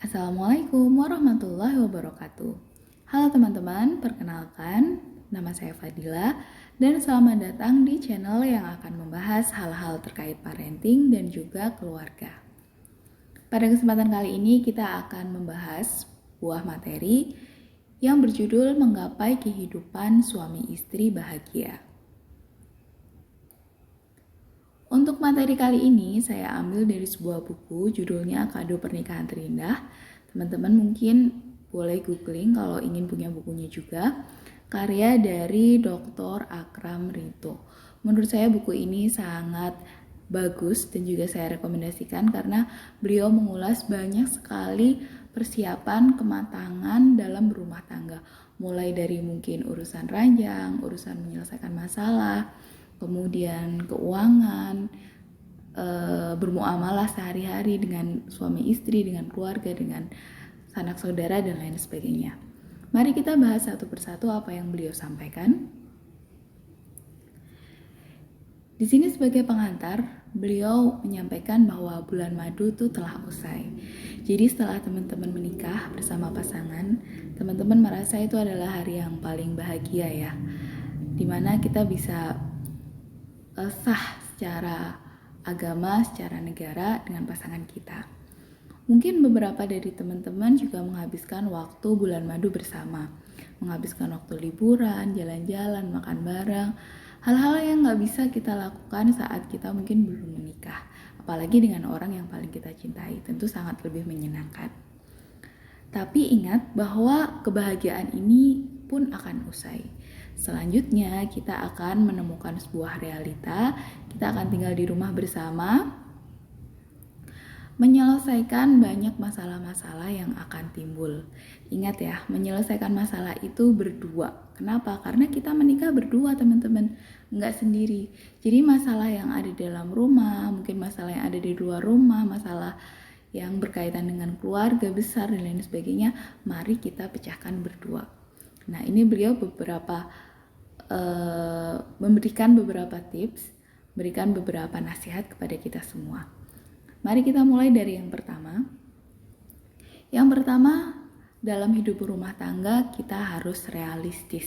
Assalamualaikum warahmatullahi wabarakatuh. Halo teman-teman, perkenalkan, nama saya Fadila dan selamat datang di channel yang akan membahas hal-hal terkait parenting dan juga keluarga. Pada kesempatan kali ini kita akan membahas buah materi yang berjudul Menggapai Kehidupan Suami Istri Bahagia. Untuk materi kali ini saya ambil dari sebuah buku judulnya Kado Pernikahan Terindah. Teman-teman mungkin boleh googling kalau ingin punya bukunya juga. Karya dari Dr. Akram Rito. Menurut saya buku ini sangat bagus dan juga saya rekomendasikan karena beliau mengulas banyak sekali persiapan kematangan dalam berumah tangga. Mulai dari mungkin urusan ranjang, urusan menyelesaikan masalah, kemudian keuangan, bermuamalah sehari-hari dengan suami istri, dengan keluarga, dengan sanak saudara, dan lain sebagainya. Mari kita bahas satu persatu apa yang beliau sampaikan. Di sini sebagai pengantar, beliau menyampaikan bahwa bulan madu itu telah usai. Jadi setelah teman-teman menikah bersama pasangan, teman-teman merasa itu adalah hari yang paling bahagia ya, dimana kita bisa sah secara agama, secara negara dengan pasangan kita. Mungkin beberapa dari teman-teman juga menghabiskan waktu bulan madu bersama, menghabiskan waktu liburan, jalan-jalan, makan bareng, hal-hal yang gak bisa kita lakukan saat kita mungkin belum menikah, apalagi dengan orang yang paling kita cintai, tentu sangat lebih menyenangkan. Tapi ingat bahwa kebahagiaan ini pun akan usai. Selanjutnya kita akan menemukan sebuah realita, kita akan tinggal di rumah bersama, menyelesaikan banyak masalah-masalah yang akan timbul. Ingat ya, menyelesaikan masalah itu berdua. Kenapa? Karena kita menikah berdua teman-teman, nggak sendiri. Jadi masalah yang ada di dalam rumah, mungkin masalah yang ada di luar rumah, masalah yang berkaitan dengan keluarga besar dan lain sebagainya, mari kita pecahkan berdua. Nah, ini beliau memberikan beberapa tips, memberikan beberapa nasihat kepada kita semua. Mari kita mulai dari yang pertama. Yang pertama, dalam hidup berumah tangga kita harus realistis.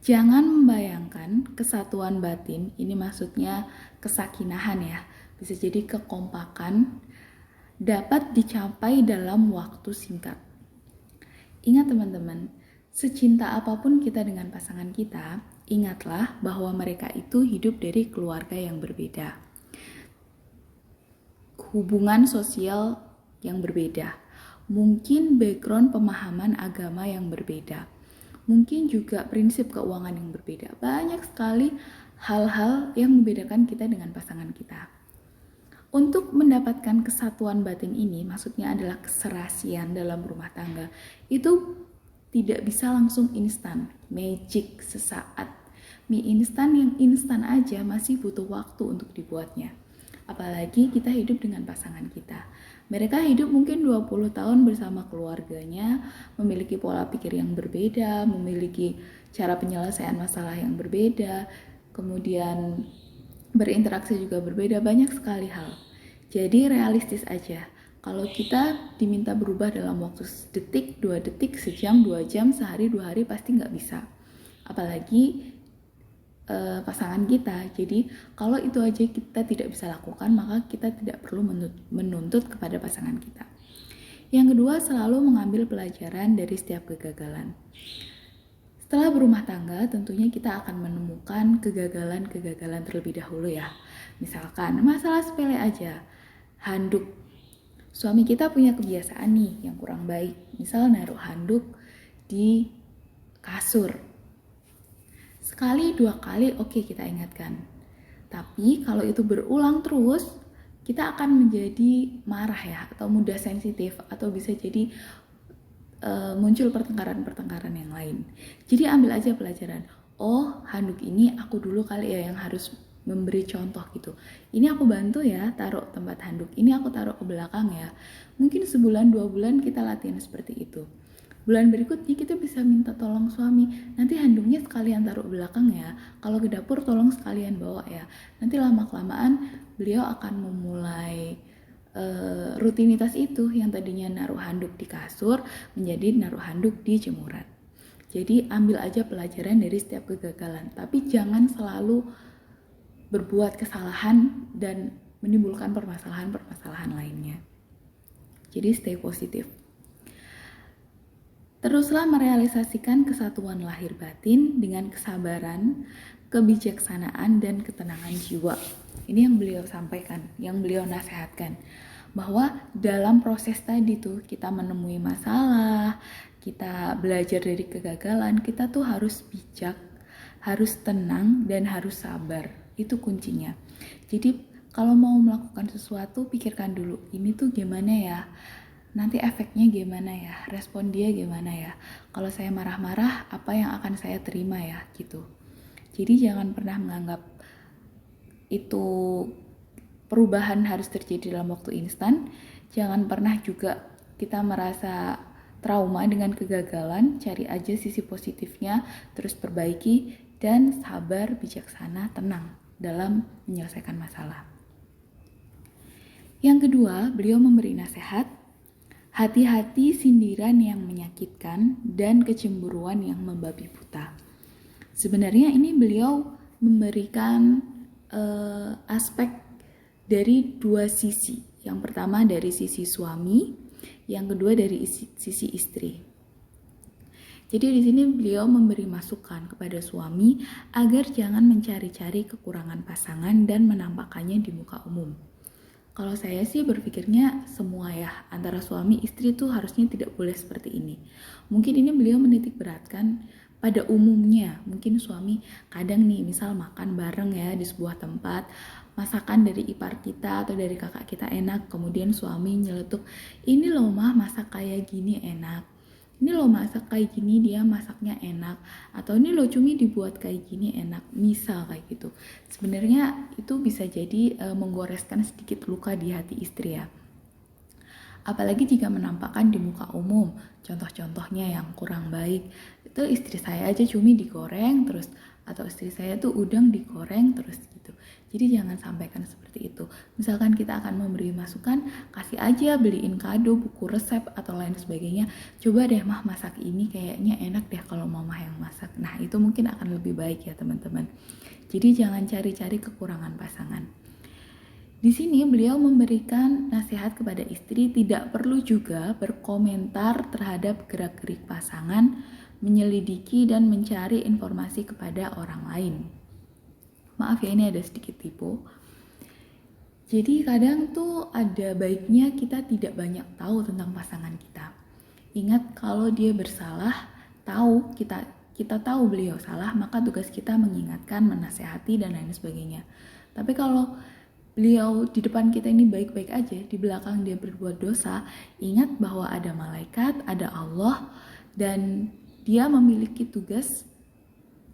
Jangan membayangkan kesatuan batin, ini maksudnya kesakinahan ya, bisa jadi kekompakan, dapat dicapai dalam waktu singkat. Ingat teman-teman, secinta apapun kita dengan pasangan kita, ingatlah bahwa mereka itu hidup dari keluarga yang berbeda. Hubungan sosial yang berbeda. Mungkin background pemahaman agama yang berbeda. Mungkin juga prinsip keuangan yang berbeda. Banyak sekali hal-hal yang membedakan kita dengan pasangan kita. Untuk mendapatkan kesatuan batin ini, maksudnya adalah keserasian dalam rumah tangga, itu tidak bisa langsung instan, magic sesaat. Mie instan yang instan aja masih butuh waktu untuk dibuatnya. Apalagi kita hidup dengan pasangan kita. Mereka hidup mungkin 20 tahun bersama keluarganya, memiliki pola pikir yang berbeda, memiliki cara penyelesaian masalah yang berbeda, kemudian berinteraksi juga berbeda, banyak sekali hal. Jadi realistis aja. Kalau kita diminta berubah dalam waktu sedetik, 2 detik, sejam, 2 jam, sehari, 2 hari pasti nggak bisa. Apalagi pasangan kita. Jadi kalau itu aja kita tidak bisa lakukan, maka kita tidak perlu menuntut kepada pasangan kita. Yang kedua, selalu mengambil pelajaran dari setiap kegagalan. Setelah berumah tangga, tentunya kita akan menemukan kegagalan-kegagalan terlebih dahulu ya. Misalkan masalah sepele aja, handuk. Suami kita punya kebiasaan nih yang kurang baik, misal naruh handuk di kasur. Sekali, 2 kali oke, kita ingatkan. Tapi kalau itu berulang terus, kita akan menjadi marah ya, atau mudah sensitif, atau bisa jadi muncul pertengkaran-pertengkaran yang lain. Jadi ambil aja pelajaran. Oh, handuk ini aku dulu kali ya yang harus memberi contoh gitu. Ini aku bantu ya taruh tempat handuk, ini aku taruh ke belakang ya. Mungkin sebulan 2 bulan kita latihan seperti itu. Bulan berikutnya kita bisa minta tolong suami, nanti handuknya sekalian taruh belakang ya, kalau ke dapur tolong sekalian bawa ya. Nanti lama-kelamaan beliau akan memulai rutinitas itu yang tadinya naruh handuk di kasur menjadi naruh handuk di jemuran. Jadi ambil aja pelajaran dari setiap kegagalan, tapi jangan selalu berbuat kesalahan dan menimbulkan permasalahan-permasalahan lainnya. Jadi stay positif. Teruslah merealisasikan kesatuan lahir batin dengan kesabaran, kebijaksanaan, dan ketenangan jiwa. Ini yang beliau sampaikan, yang beliau nasihatkan. Bahwa dalam proses tadi tuh kita menemui masalah, kita belajar dari kegagalan, kita tuh harus bijak, harus tenang, dan harus sabar. Itu kuncinya. Jadi kalau mau melakukan sesuatu, pikirkan dulu, ini tuh gimana ya? Nanti efeknya gimana ya? Respon dia gimana ya? Kalau saya marah-marah, apa yang akan saya terima ya? Gitu. Jadi jangan pernah menganggap itu perubahan harus terjadi dalam waktu instan. Jangan pernah juga kita merasa trauma dengan kegagalan, cari aja sisi positifnya, terus perbaiki, dan sabar, bijaksana, tenang dalam menyelesaikan masalah. Yang kedua, beliau memberi nasihat, hati-hati sindiran yang menyakitkan dan kecemburuan yang membabi buta. Sebenarnya ini beliau memberikan aspek dari dua sisi. Yang pertama dari sisi suami, yang kedua dari sisi istri. Jadi di sini beliau memberi masukan kepada suami agar jangan mencari-cari kekurangan pasangan dan menampakkannya di muka umum. Kalau saya sih berpikirnya semua ya, antara suami istri tuh harusnya tidak boleh seperti ini. Mungkin ini beliau menitik beratkan pada umumnya. Mungkin suami kadang nih misal makan bareng ya di sebuah tempat, masakan dari ipar kita atau dari kakak kita enak, kemudian suami nyeletuk, ini loh mah masak kayak gini enak, ini loh masak kayak gini dia masaknya enak, atau ini loh cumi dibuat kayak gini enak, misal kayak gitu. Sebenarnya itu bisa jadi menggoreskan sedikit luka di hati istri ya. Apalagi jika menampakkan di muka umum, contoh-contohnya yang kurang baik, itu istri saya aja cumi digoreng terus, atau istri saya tuh udang digoreng terus gitu. Jadi jangan sampaikan seperti itu. Misalkan kita akan memberi masukan, kasih aja, beliin kado, buku resep atau lain sebagainya. Coba deh mah masak ini kayaknya enak deh kalau mama yang masak. Nah itu mungkin akan lebih baik ya teman-teman. Jadi jangan cari-cari kekurangan pasangan. Di sini beliau memberikan nasihat kepada istri tidak perlu juga berkomentar terhadap gerak-gerik pasangan, menyelidiki dan mencari informasi kepada orang lain. Maaf ya ini ada sedikit typo. Jadi kadang tuh ada baiknya kita tidak banyak tahu tentang pasangan kita. Ingat kalau dia bersalah, kita tahu beliau salah, maka tugas kita mengingatkan, menasehati dan lain sebagainya. Tapi kalau beliau di depan kita ini baik-baik aja, di belakang dia berbuat dosa, ingat bahwa ada malaikat, ada Allah, dan dia memiliki tugas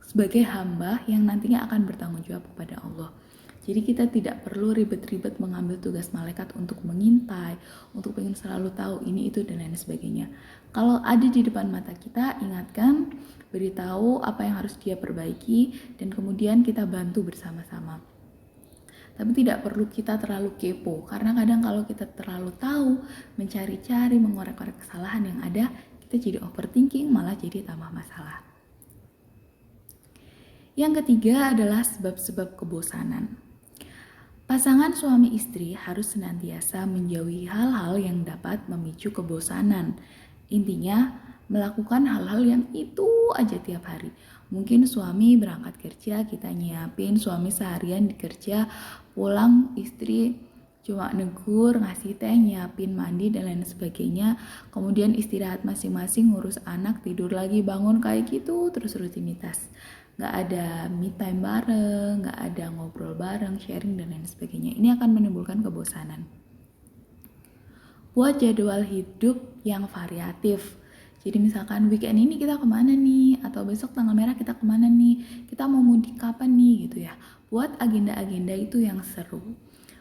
sebagai hamba yang nantinya akan bertanggung jawab kepada Allah. Jadi kita tidak perlu ribet-ribet mengambil tugas malaikat untuk mengintai, untuk ingin selalu tahu ini, itu, dan lain sebagainya. Kalau ada di depan mata kita, ingatkan, beritahu apa yang harus dia perbaiki, dan kemudian kita bantu bersama-sama. Tapi tidak perlu kita terlalu kepo, karena kadang kalau kita terlalu tahu, mencari-cari, mengorek-korek kesalahan yang ada, kita jadi overthinking, malah jadi tambah masalah. Yang ketiga adalah sebab-sebab kebosanan. Pasangan suami istri harus senantiasa menjauhi hal-hal yang dapat memicu kebosanan. Intinya, melakukan hal-hal yang itu aja tiap hari. Mungkin suami berangkat kerja, kita nyiapin, suami seharian di kerja, pulang istri cuma negur, ngasih teh, nyiapin mandi, dan lain sebagainya. Kemudian istirahat masing-masing, ngurus anak, tidur lagi, bangun, kayak gitu, terus rutinitas. Gak ada me time bareng, gak ada ngobrol bareng, sharing, dan lain sebagainya. Ini akan menimbulkan kebosanan. Buat jadwal hidup yang variatif. Jadi misalkan weekend ini kita kemana nih, atau besok tanggal merah kita kemana nih, kita mau mudik kapan nih gitu ya. Buat agenda-agenda itu yang seru.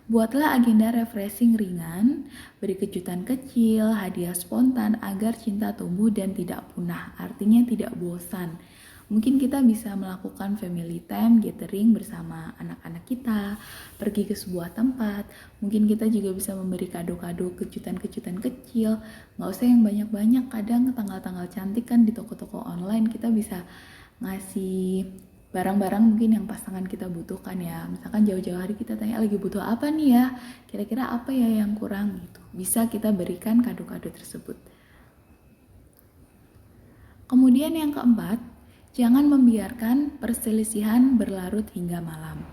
Buatlah agenda refreshing ringan, beri kejutan kecil, hadiah spontan agar cinta tumbuh dan tidak punah, artinya tidak bosan. Mungkin kita bisa melakukan family time, gathering bersama anak-anak kita, pergi ke sebuah tempat. Mungkin kita juga bisa memberi kado-kado, kejutan-kejutan kecil. Nggak usah yang banyak-banyak, kadang tanggal-tanggal cantik kan di toko-toko online kita bisa ngasih barang-barang mungkin yang pasangan kita butuhkan ya. Misalkan jauh-jauh hari kita tanya lagi butuh apa nih ya, kira-kira apa ya yang kurang gitu. Bisa kita berikan kado-kado tersebut. Kemudian yang keempat, jangan membiarkan perselisihan berlarut hingga malam.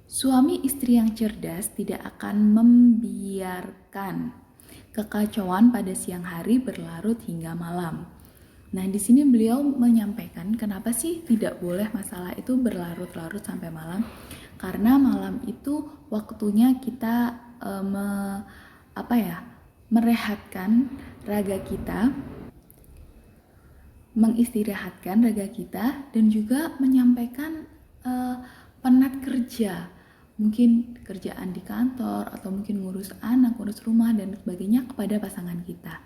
Suami istri yang cerdas tidak akan membiarkan kekacauan pada siang hari berlarut hingga malam. Nah, di sini beliau menyampaikan kenapa sih tidak boleh masalah itu berlarut-larut sampai malam? Karena malam itu waktunya kita merehatkan raga kita, mengistirahatkan raga kita, dan juga menyampaikan penat kerja, mungkin kerjaan di kantor atau mungkin ngurus anak, ngurus rumah dan sebagainya kepada pasangan kita.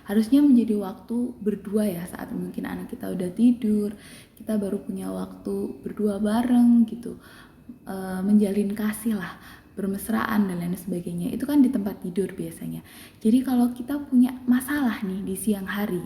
Harusnya menjadi waktu berdua ya, saat mungkin anak kita udah tidur, kita baru punya waktu berdua bareng gitu, menjalin kasih lah, bermesraan dan lain sebagainya. Itu kan di tempat tidur biasanya. Jadi kalau kita punya masalah nih di siang hari,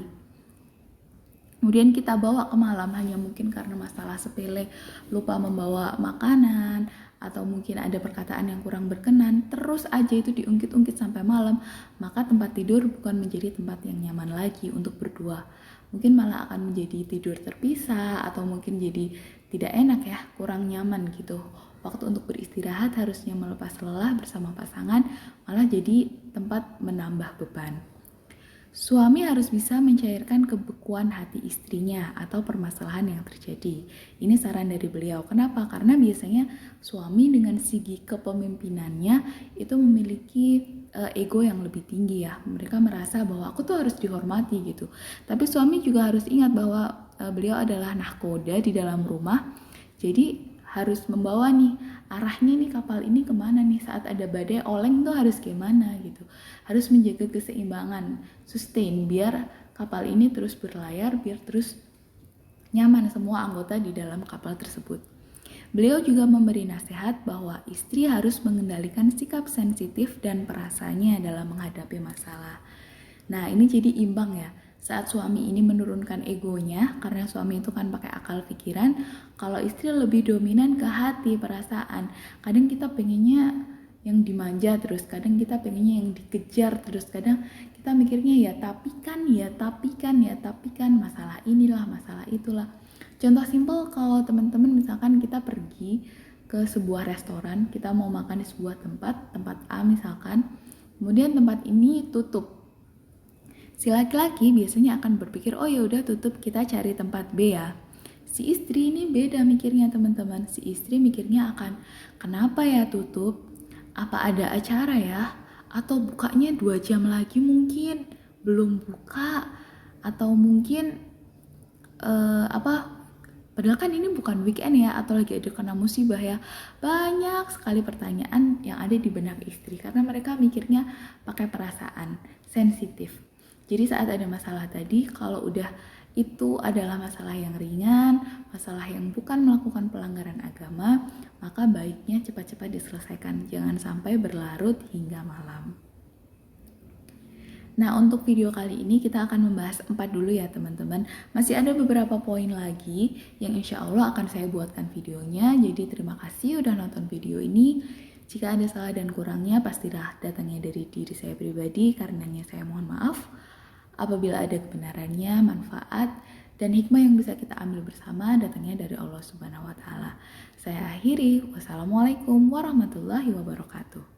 kemudian kita bawa ke malam hanya mungkin karena masalah sepele, lupa membawa makanan, atau mungkin ada perkataan yang kurang berkenan, terus aja itu diungkit-ungkit sampai malam, maka tempat tidur bukan menjadi tempat yang nyaman lagi untuk berdua. Mungkin malah akan menjadi tidur terpisah, atau mungkin jadi tidak enak ya, kurang nyaman gitu. Waktu untuk beristirahat harusnya melepas lelah bersama pasangan, malah jadi tempat menambah beban. Suami harus bisa mencairkan kebekuan hati istrinya atau permasalahan yang terjadi. Ini saran dari beliau. Kenapa? Karena biasanya suami dengan segi kepemimpinannya itu memiliki ego yang lebih tinggi ya. Mereka merasa bahwa aku tuh harus dihormati gitu. Tapi suami juga harus ingat bahwa beliau adalah nahkoda di dalam rumah. Jadi harus membawa nih arahnya nih kapal ini kemana nih, saat ada badai oleng tuh harus gimana gitu. Harus menjaga keseimbangan, sustain, biar kapal ini terus berlayar, biar terus nyaman semua anggota di dalam kapal tersebut. Beliau juga memberi nasihat bahwa istri harus mengendalikan sikap sensitif dan perasaannya dalam menghadapi masalah. Nah, ini jadi imbang ya. Saat suami ini menurunkan egonya, karena suami itu kan pakai akal pikiran, kalau istri lebih dominan ke hati, perasaan. Kadang kita pengennya yang dimanja terus, kadang kita pengennya yang dikejar terus, kadang kita mikirnya ya tapi kan, masalah inilah, masalah itulah. Contoh simpel, kalau teman-teman misalkan kita pergi ke sebuah restoran, kita mau makan di sebuah tempat A misalkan, kemudian tempat ini tutup. Si laki-laki biasanya akan berpikir, oh ya udah tutup, kita cari tempat B ya. Si istri ini beda mikirnya teman-teman. Si istri mikirnya akan, kenapa ya tutup? Apa ada acara ya? Atau bukanya 2 jam lagi mungkin belum buka? Atau mungkin padahal kan ini bukan weekend ya, atau lagi ada kena musibah ya. Banyak sekali pertanyaan yang ada di benak istri karena mereka mikirnya pakai perasaan, sensitif. Jadi saat ada masalah tadi, kalau udah itu adalah masalah yang ringan, masalah yang bukan melakukan pelanggaran agama, maka baiknya cepat-cepat diselesaikan. Jangan sampai berlarut hingga malam. Nah, untuk video kali ini kita akan membahas 4 dulu ya teman-teman. Masih ada beberapa poin lagi yang insya Allah akan saya buatkan videonya. Jadi terima kasih udah nonton video ini. Jika ada salah dan kurangnya, pastilah datangnya dari diri saya pribadi, karenanya saya mohon maaf. Apabila ada kebenarannya, manfaat, dan hikmah yang bisa kita ambil bersama, datangnya dari Allah Subhanahu wa Ta'ala. Saya akhiri. Wassalamualaikum warahmatullahi wabarakatuh.